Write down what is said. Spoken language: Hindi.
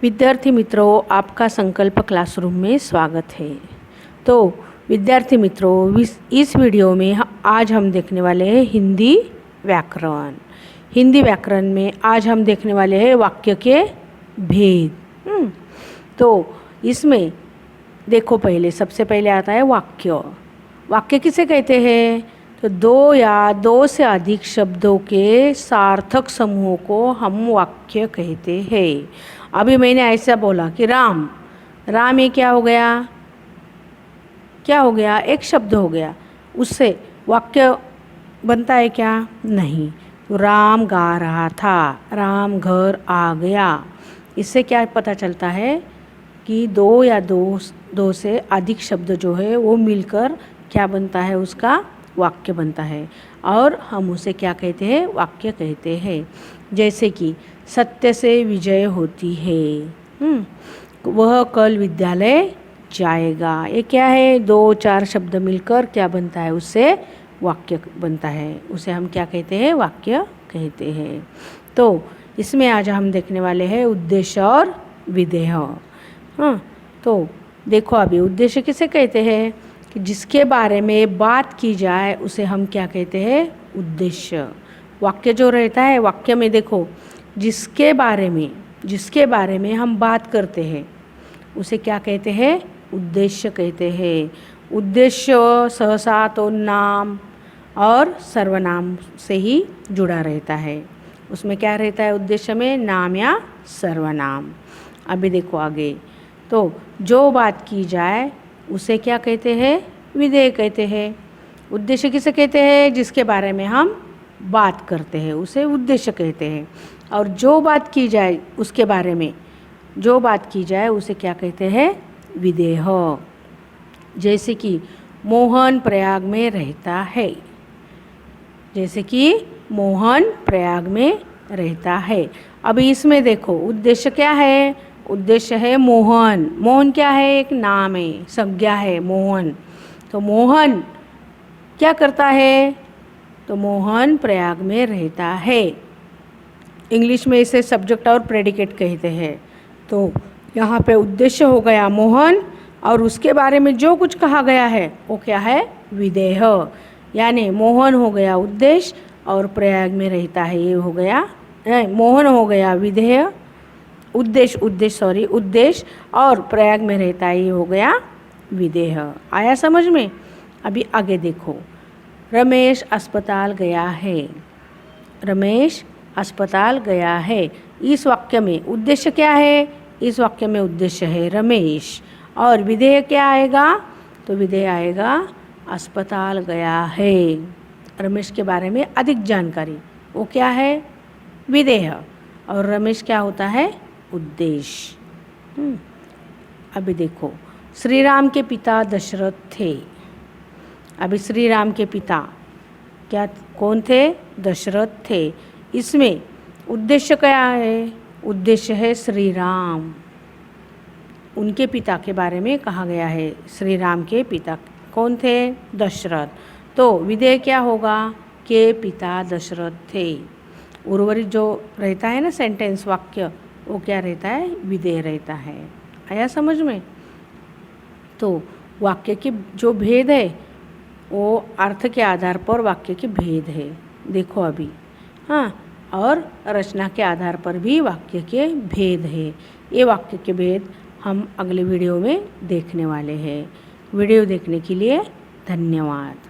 विद्यार्थी मित्रों, आपका संकल्प क्लासरूम में स्वागत है। तो विद्यार्थी मित्रों, इस वीडियो में आज हम देखने वाले हैं हिंदी व्याकरण। हिंदी व्याकरण में आज हम देखने वाले हैं वाक्य के भेद। तो इसमें देखो, सबसे पहले आता है वाक्य। वाक्य किसे कहते हैं? तो दो या दो से अधिक शब्दों के सार्थक समूह को हम वाक्य कहते हैं। अभी मैंने ऐसा बोला कि राम, राम ये क्या हो गया? क्या हो गया? एक शब्द हो गया। उससे वाक्य बनता है क्या? नहीं। तो राम गा रहा था, राम घर आ गया। इससे क्या पता चलता है कि दो या दो से अधिक शब्द जो है वो मिलकर क्या बनता है? उसका वाक्य बनता है। और हम उसे क्या कहते हैं? वाक्य कहते हैं। जैसे कि सत्य से विजय होती है, वह कल विद्यालय जाएगा। ये क्या है? दो चार शब्द मिलकर क्या बनता है? उससे वाक्य बनता है। उसे हम क्या कहते हैं? वाक्य कहते हैं। तो इसमें आज हम देखने वाले हैं उद्देश्य और विधेय। तो देखो, अभी उद्देश्य किसे कहते हैं? कि जिसके बारे में बात की जाए उसे हम क्या कहते हैं? उद्देश्य। वाक्य जो रहता है, वाक्य में देखो, जिसके बारे में हम बात करते हैं उसे क्या कहते हैं? उद्देश्य कहते हैं। उद्देश्य सहसा तो नाम और सर्वनाम से ही जुड़ा रहता है। उसमें क्या रहता है? उद्देश्य में नाम या सर्वनाम। अभी देखो आगे, तो जो बात की जाए उसे क्या कहते हैं? विधेय कहते हैं। उद्देश्य किसे कहते हैं? जिसके बारे में हम बात करते हैं उसे उद्देश्य कहते हैं। और जो बात की जाए उसके बारे में जो बात की जाए उसे क्या कहते हैं? विधेय। जैसे कि मोहन प्रयाग में रहता है। जैसे कि मोहन प्रयाग में रहता है। अभी इसमें देखो, उद्देश्य क्या है? उद्देश्य है मोहन। मोहन क्या है? एक नाम है, संज्ञा है मोहन। तो मोहन क्या करता है? तो मोहन प्रयाग में रहता है। इंग्लिश में इसे सब्जेक्ट और प्रेडिकेट कहते हैं। तो यहाँ पे उद्देश्य हो गया मोहन, और उसके बारे में जो कुछ कहा गया है वो क्या है? विधेय। यानी मोहन हो गया उद्देश्य और प्रयाग में रहता है, ये हो गया मोहन हो गया विधेय। उद्देश्य और प्रयाग में रहता है, ये हो गया विधेय। आया समझ में? अभी आगे देखो, रमेश अस्पताल गया है। रमेश अस्पताल गया है। इस वाक्य में उद्देश्य क्या है? इस वाक्य में उद्देश्य है रमेश, और विधेय क्या आएगा? तो विधेय आएगा अस्पताल गया है। रमेश के बारे में अधिक जानकारी, वो क्या है? विधेय। और रमेश क्या होता है? उद्देश्य। अभी देखो, श्री राम के पिता दशरथ थे। अभी श्री राम के पिता कौन थे? दशरथ थे। इसमें उद्देश्य क्या है? उद्देश्य है श्री राम। उनके पिता के बारे में कहा गया है। श्री राम के पिता कौन थे? दशरथ। तो विधेय क्या होगा? के पिता दशरथ थे। उर्वरित जो रहता है ना सेंटेंस, वाक्य, वो क्या रहता है? विधेय रहता है। आया समझ में? तो वाक्य के जो भेद है वो अर्थ के आधार पर वाक्य के भेद है। देखो अभी, और रचना के आधार पर भी वाक्य के भेद है। ये वाक्य के भेद हम अगले वीडियो में देखने वाले हैं। वीडियो देखने के लिए धन्यवाद।